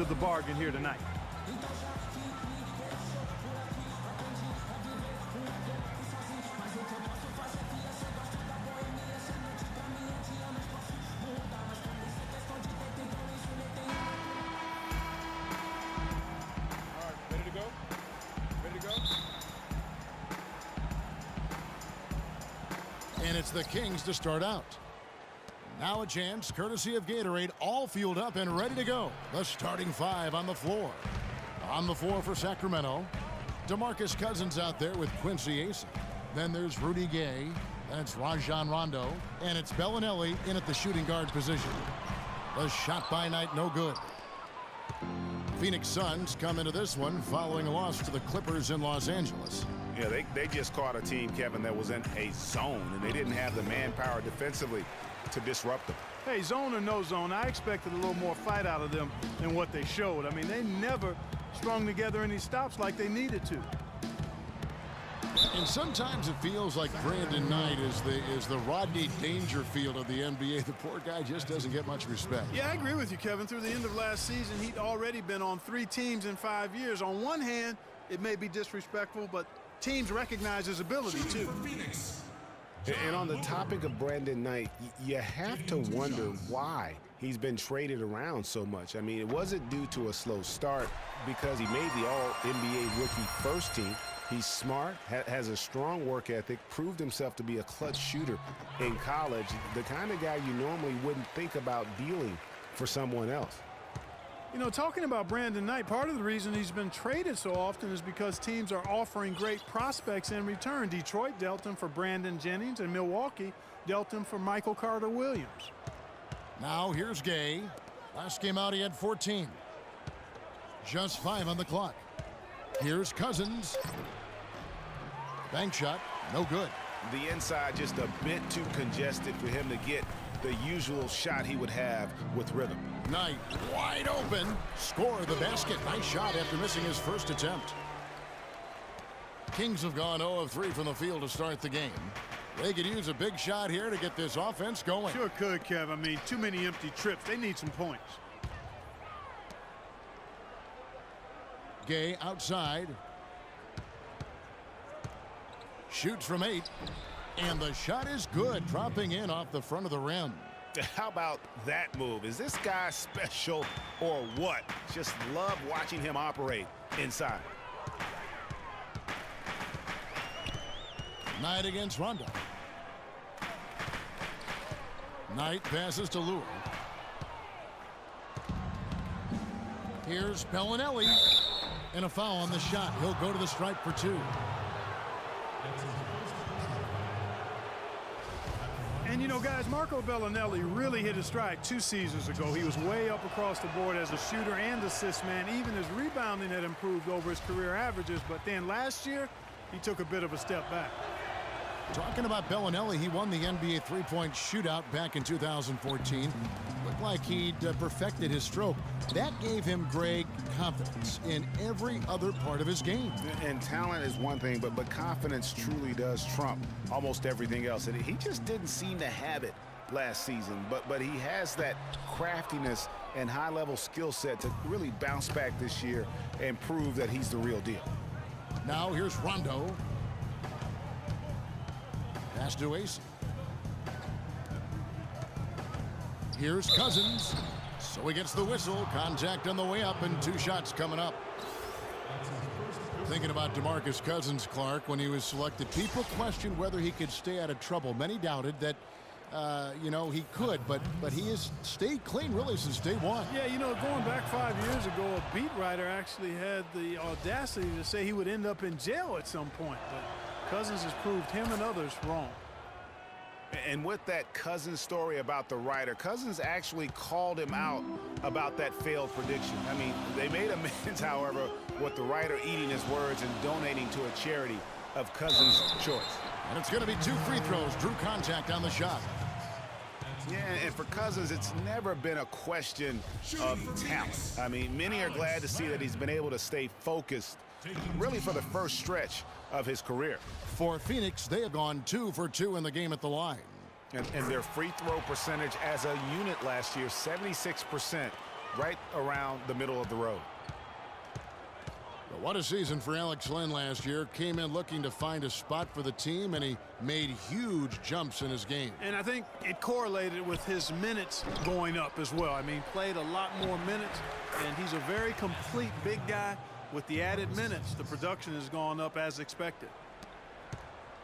of the bargain here tonight. And it's the Kings to start out. Now a chance, courtesy of Gatorade, all fueled up and ready to go. The starting five on the floor. On the floor for Sacramento, DeMarcus Cousins out there with Quincy Ace. Then there's Rudy Gay. Then it's Rajon Rondo. And it's Bellinelli in at the shooting guard position. The shot by Knight, no good. Phoenix Suns come into this one following a loss to the Clippers in Los Angeles. Yeah, they just caught a team, Kevin, that was in a zone, and they didn't have the manpower defensively to disrupt them. Hey, zone or no zone, I expected a little more fight out of them than what they showed. I mean, they never strung together any stops like they needed to. And sometimes it feels like Brandon Knight is the Rodney Dangerfield of the NBA. The poor guy just doesn't get much respect. Yeah, I agree with you, Kevin. Through the end of last season, he'd already been on 3 teams in 5 years. On one hand, it may be disrespectful, but teams recognize his ability, too. And on the topic of Brandon Knight, you have to wonder why he's been traded around so much. I mean, it wasn't due to a slow start because he made the All-NBA rookie first team. He's smart, has a strong work ethic, proved himself to be a clutch shooter in college, the kind of guy you normally wouldn't think about dealing for someone else. You know, talking about Brandon Knight, part of the reason he's been traded so often is because teams are offering great prospects in return. Detroit dealt him for Brandon Jennings, and Milwaukee dealt him for Michael Carter-Williams. Now here's Gay. Last game out, he had 14. Just 5 on the clock. Here's Cousins. Bank shot, no good. The inside just a bit too congested for him to get the usual shot he would have with rhythm. Knight wide open. Score the basket. Nice shot after missing his first attempt. Kings have gone 0 of 3 from the field to start the game. They could use a big shot here to get this offense going. Sure could, Kev. I mean, too many empty trips. They need some points. Gay outside. Shoots from 8. And the shot is good, dropping in off the front of the rim. How about that move? Is this guy special or what? Just love watching him operate inside. Knight against Rondo. Knight passes to Lure. Here's Bellinelli. And a foul on the shot. He'll go to the stripe for 2. And, you know, guys, Marco Bellinelli really hit his stride 2 seasons ago. He was way up across the board as a shooter and assist man. Even his rebounding had improved over his career averages. But then last year, he took a bit of a step back. Talking about Bellinelli, he won the NBA three-point shootout back in 2014. Looked like he'd perfected his stroke. That gave him, Greg, confidence in every other part of his game. And talent is one thing, but confidence truly does trump almost everything else. And he just didn't seem to have it last season. But he has that craftiness and high-level skill set to really bounce back this year and prove that he's the real deal. Now here's Rondo. Pass to Ace. Here's Cousins. So he gets the whistle. Contact on the way up and 2 shots coming up. Thinking about DeMarcus Cousins, Clark, when he was selected, people questioned whether he could stay out of trouble. Many doubted that, you know, he could, but he has stayed clean really since day one. Yeah, you know, going back 5 years ago, a beat writer actually had the audacity to say he would end up in jail at some point. But Cousins has proved him and others wrong. And with that Cousins story about the writer, Cousins actually called him out about that failed prediction. I mean, they made amends, however, with the writer eating his words and donating to a charity of Cousins' choice. And it's going to be 2 free throws. Drew contact on the shot. Yeah, and for Cousins, it's never been a question of talent. I mean, many are glad to see that he's been able to stay focused really for the first stretch of his career. For Phoenix, they have gone 2 for 2 in the game at the line. And their free throw percentage as a unit last year, 76%, right around the middle of the road. But what a season for Alex Len last year. Came in looking to find a spot for the team, and he made huge jumps in his game. And I think it correlated with his minutes going up as well. I mean, played a lot more minutes, and he's a very complete big guy. With the added minutes, the production has gone up as expected.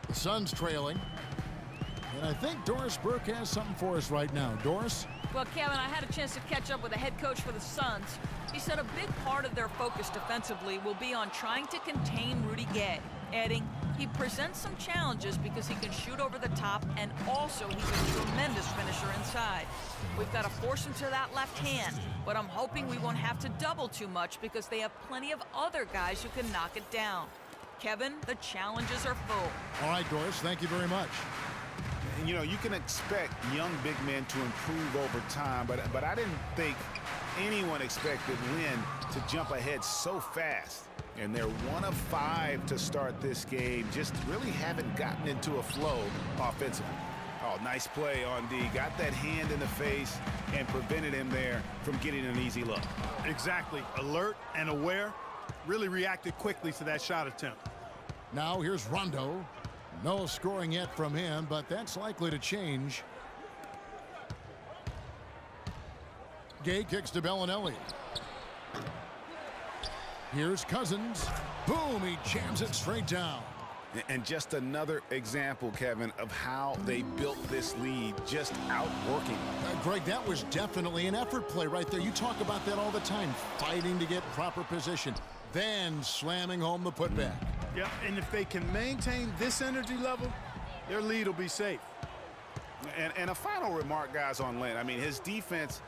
The Suns trailing. And I think Doris Burke has something for us right now. Doris? Well, Kevin, I had a chance to catch up with the head coach for the Suns. He said a big part of their focus defensively will be on trying to contain Rudy Gay, adding he presents some challenges because he can shoot over the top, and also he's a tremendous finisher inside. We've got to force him to that left hand, but I'm hoping we won't have to double too much because they have plenty of other guys who can knock it down. Kevin, the challenges are full. All right, Doris, thank you very much. And, you know, you can expect young big men to improve over time, but I didn't think anyone expected Lynn to jump ahead so fast. And they're 1 of 5 to start this game. Just really haven't gotten into a flow offensively. Oh, nice play on D. Got that hand in the face and prevented him there from getting an easy look. Exactly. Alert and aware. Really reacted quickly to that shot attempt. Now here's Rondo. No scoring yet from him, but that's likely to change. Gay kicks to Bellinelli. Here's Cousins. Boom, he jams it straight down. And just another example, Kevin, of how they built this lead, just outworking. Greg, that was definitely an effort play right there. You talk about that all the time, fighting to get proper position, then slamming home the putback. Yeah, and if they can maintain this energy level, their lead will be safe. And a final remark, guys, on Lynn. I mean, his defense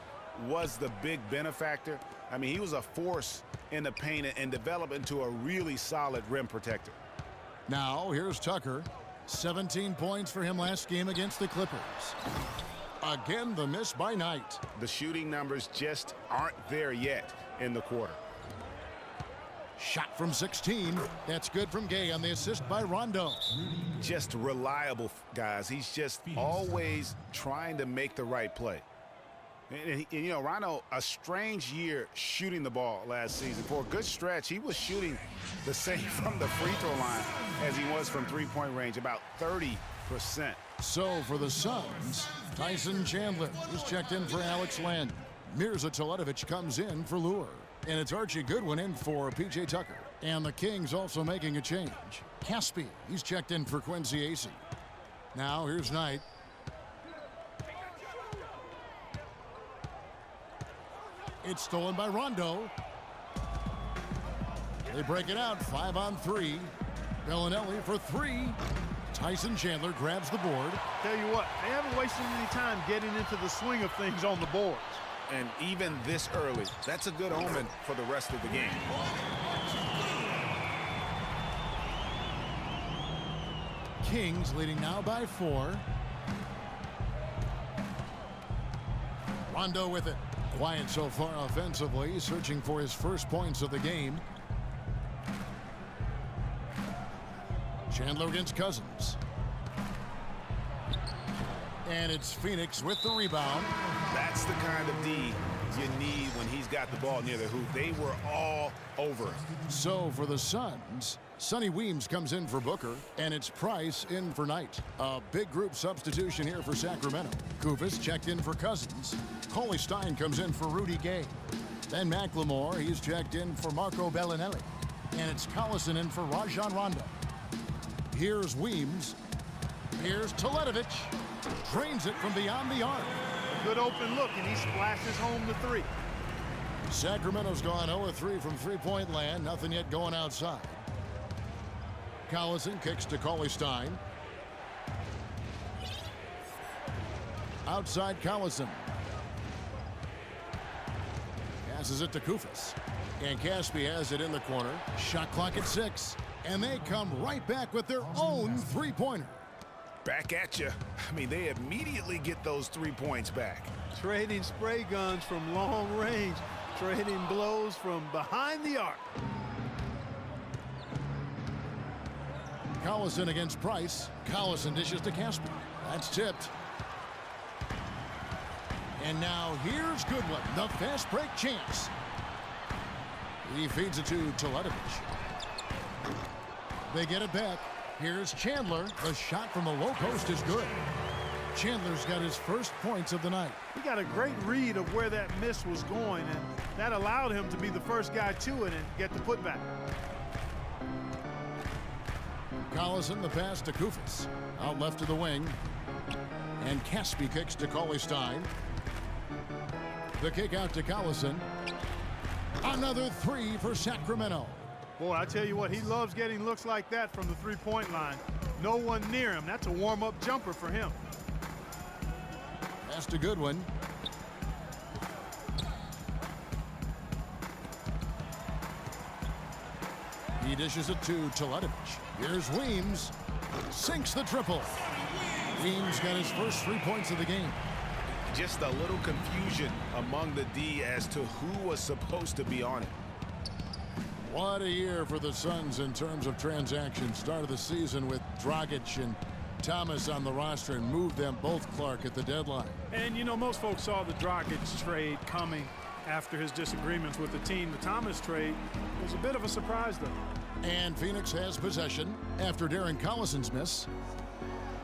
was the big benefactor. I mean, he was a force in the paint and developed into a really solid rim protector. Now, here's Tucker. 17 points for him last game against the Clippers. Again, the miss by Knight. The shooting numbers just aren't there yet in the quarter. Shot from 16. That's good from Gay on the assist by Rondo. Just reliable, guys. He's just always trying to make the right play. And you know, Rondo, a strange year shooting the ball last season. For a good stretch, he was shooting the same from the free throw line as he was from three-point range, about 30%. So for the Suns, Tyson Chandler is checked in for Alex Len. Mirza Teletovic comes in for Lure. And it's Archie Goodwin in for P.J. Tucker. And the Kings also making a change. Caspi, he's checked in for Quincy Acey. Now here's Knight. It's stolen by Rondo. They break it out, 5-on-3. Bellinelli for 3. Tyson Chandler grabs the board. Tell you what, they haven't wasted any time getting into the swing of things on the boards. And even this early, that's a good omen for the rest of the game. Kings leading now by 4. Rondo with it. Quiet so far offensively, searching for his first points of the game. Chandler against Cousins. And it's Phoenix with the rebound. That's the kind of D you need when he's got the ball near the hoop. They were all over it. So for the Suns, Sonny Weems comes in for Booker, and it's Price in for Knight. A big group substitution here for Sacramento. Kufis checked in for Cousins. Coley Stein comes in for Rudy Gay. Then McLemore, he's checked in for Marco Bellinelli. And it's Collison in for Rajon Rondo. Here's Weems. Here's Teletovic. Drains it from beyond the arc. Good open look, and he splashes home the 3. Sacramento's gone 0-3 from three-point land. Nothing yet going outside. Collison kicks to Coley Stein. Outside Collison. Passes it to Kufis. And Caspi has it in the corner. Shot clock at 6. And they come right back with their own three-pointer. Back at you. I mean, they immediately get those 3 points back. Trading spray guns from long range. Trading blows from behind the arc. Collison against Price. Collison dishes to Caspi. That's tipped. And now here's Goodwin, the fast break chance. He feeds it to Teletovic. They get it back. Here's Chandler. The shot from the low post is good. Chandler's got his first points of the night. He got a great read of where that miss was going, and that allowed him to be the first guy to it and get the putback. Collison, the pass to Koufos. Out left to the wing. And Caspi kicks to Cauley-Stein. The kick out to Collison. Another three for Sacramento. Boy, I tell you what, he loves getting looks like that from the three-point line. No one near him. That's a warm-up jumper for him. Pass to Goodwin. He dishes it to Teletovic. Here's Weems. Sinks the triple. Weems got his first 3 points of the game. Just a little confusion among the D as to who was supposed to be on it. What a year for the Suns in terms of transactions. Start of the season with Dragic and Thomas on the roster and moved them both, Clark, at the deadline. And, you know, most folks saw the Dragic trade coming after his disagreements with the team. The Thomas trade was a bit of a surprise, though. And Phoenix has possession after Darren Collison's miss.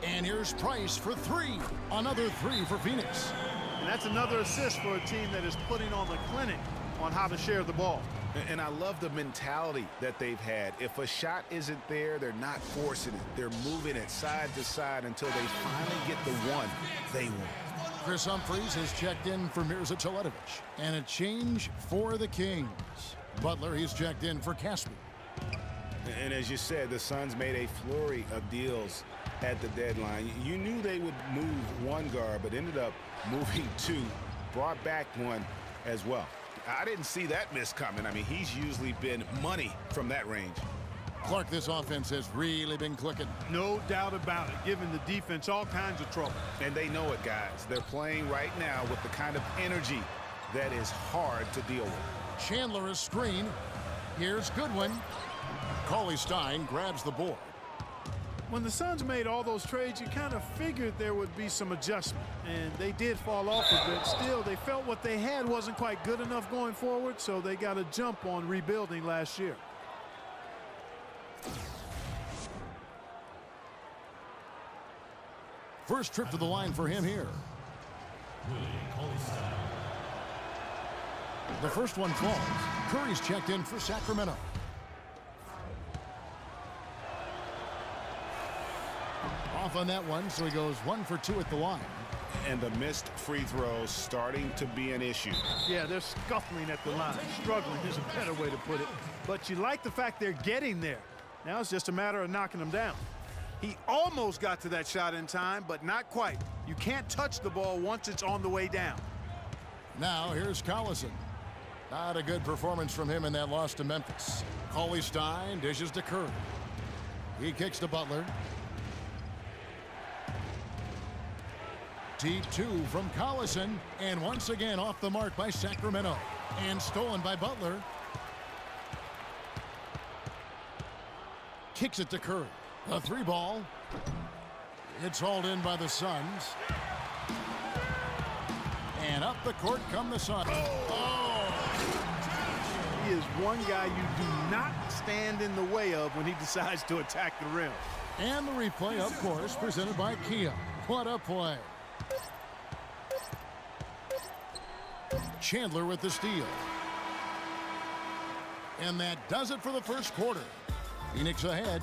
And here's Price for three. Another three for Phoenix. And that's another assist for a team that is putting on the clinic on how to share the ball. And I love the mentality that they've had. If a shot isn't there, they're not forcing it. They're moving it side to side until they finally get the one they want. Chris Humphries has checked in for Mirza Teletovic. And a change for the Kings. Butler, he's checked in for Caspi. And as you said, the Suns made a flurry of deals at the deadline. You knew they would move one guard, but ended up moving two. Brought back one as well. I didn't see that miss coming. I mean, he's usually been money from that range. Clark, this offense has really been clicking. No doubt about it, giving the defense all kinds of trouble. And they know it, guys. They're playing right now with the kind of energy that is hard to deal with. Chandler is screen. Here's Goodwin. Cauley-Stein grabs the board. When the Suns made all those trades, you kind of figured there would be some adjustment, and they did fall off a bit. Still, they felt what they had wasn't quite good enough going forward, so they got a jump on rebuilding last year. First trip to the line for him here. The first one falls. Curry's checked in for Sacramento. Off on that one, so he goes 1 for 2 at the line. And the missed free throws starting to be an issue. Yeah, they're scuffling at the line. Struggling is a better way to put it. But you like the fact they're getting there. Now it's just a matter of knocking them down. He almost got to that shot in time, but not quite. You can't touch the ball once it's on the way down. Now here's Collison. Not a good performance from him in that loss to Memphis. Cauley-Stein dishes to Curry. He kicks to Butler. T2 from Collison, and once again off the mark by Sacramento. And stolen by Butler. Kicks it to Curry. A three ball. It's hauled in by the Suns. And up the court come the Suns. He is one guy you do not stand in the way of when he decides to attack the rim. And the replay, of course, presented by Kia. What a play. Chandler with the steal. And that does it for the first quarter. Phoenix ahead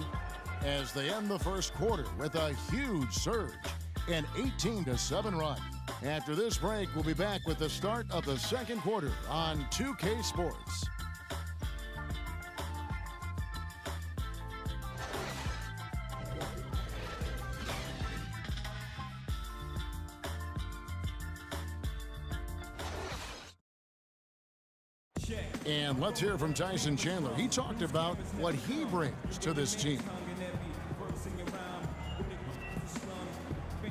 as they end the first quarter with a huge surge, an 18-7 run. After this break, we'll be back with the start of the second quarter on 2K Sports. And let's hear from Tyson Chandler. He talked about what he brings to this team.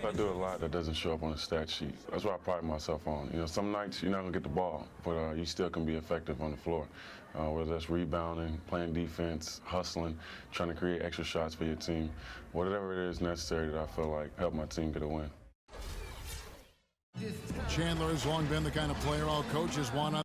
I do a lot that doesn't show up on the stat sheet. That's what I pride myself on. You know, some nights you're not going to get the ball, but you still can be effective on the floor. Whether that's rebounding, playing defense, hustling, trying to create extra shots for your team. Whatever it is necessary that I feel like help my team get a win. Chandler has long been the kind of player all coaches want on